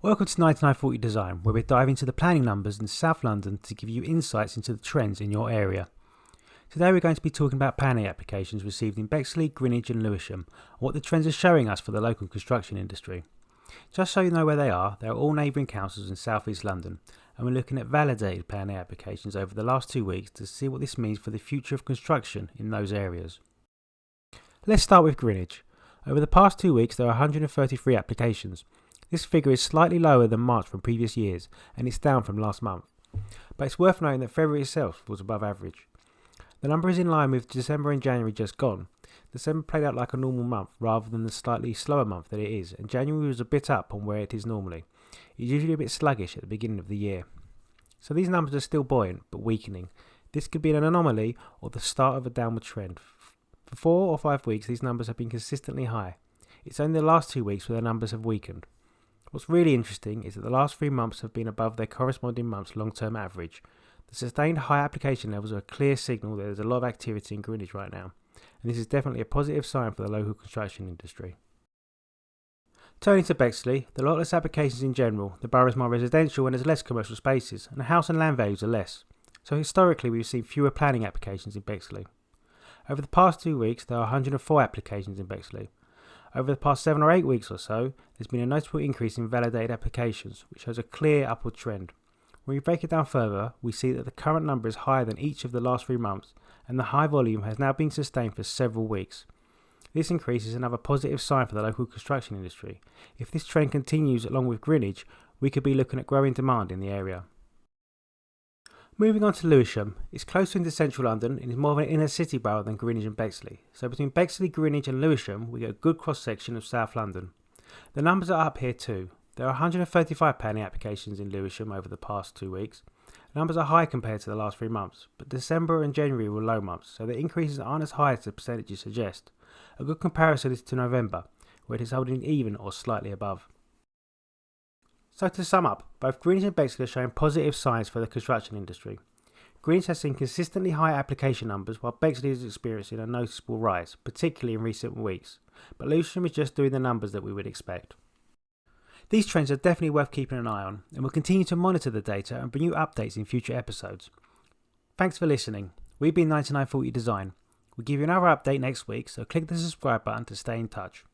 Welcome to 9940 Design, where we dive into the planning numbers in South London to give you insights into the trends in your area. Today we're going to be talking about planning applications received in Bexley, Greenwich and Lewisham, and what the trends are showing us for the local construction industry. Just so you know where they are all neighbouring councils in South East London, and we're looking at validated planning applications over the last 2 weeks to see what this means for the future of construction in those areas. Let's start with Greenwich. Over the past 2 weeks there are 133 applications. This figure is slightly lower than March from previous years, and it's down from last month. But it's worth noting that February itself was above average. The number is in line with December and January just gone. December played out like a normal month rather than the slightly slower month that it is, and January was a bit up on where it is normally. It's usually a bit sluggish at the beginning of the year. So these numbers are still buoyant, but weakening. This could be an anomaly or the start of a downward trend. For 4 or 5 weeks these numbers have been consistently high. It's only the last 2 weeks where the numbers have weakened. What's really interesting is that the last 3 months have been above their corresponding month's long-term average. The sustained high application levels are a clear signal that there's a lot of activity in Greenwich right now, and this is definitely a positive sign for the local construction industry. Turning to Bexley, there are less applications in general. The borough is more residential and has less commercial spaces, and the house and land values are less. So historically we've seen fewer planning applications in Bexley. Over the past 2 weeks there are 104 applications in Bexley. Over the past 7 or 8 weeks or so, there's been a notable increase in validated applications, which shows a clear upward trend. When we break it down further, we see that the current number is higher than each of the last 3 months, and the high volume has now been sustained for several weeks. This increase is another positive sign for the local construction industry. If this trend continues along with Greenwich, we could be looking at growing demand in the area. Moving on to Lewisham, it's closer into central London and is more of an inner city borough than Greenwich and Bexley. So between Bexley, Greenwich and Lewisham, we get a good cross section of South London. The numbers are up here too. There are 135 planning applications in Lewisham over the past 2 weeks. The numbers are high compared to the last 3 months, but December and January were low months, so the increases aren't as high as the percentages suggest. A good comparison is to November, where it is holding even or slightly above. So to sum up, both Greenwich and Bexley are showing positive signs for the construction industry. Greenwich has seen consistently high application numbers, while Bexley is experiencing a noticeable rise, particularly in recent weeks. But Lewisham is just doing the numbers that we would expect. These trends are definitely worth keeping an eye on, and we'll continue to monitor the data and bring you updates in future episodes. Thanks for listening. We've been 9940 Design. We'll give you another update next week, so click the subscribe button to stay in touch.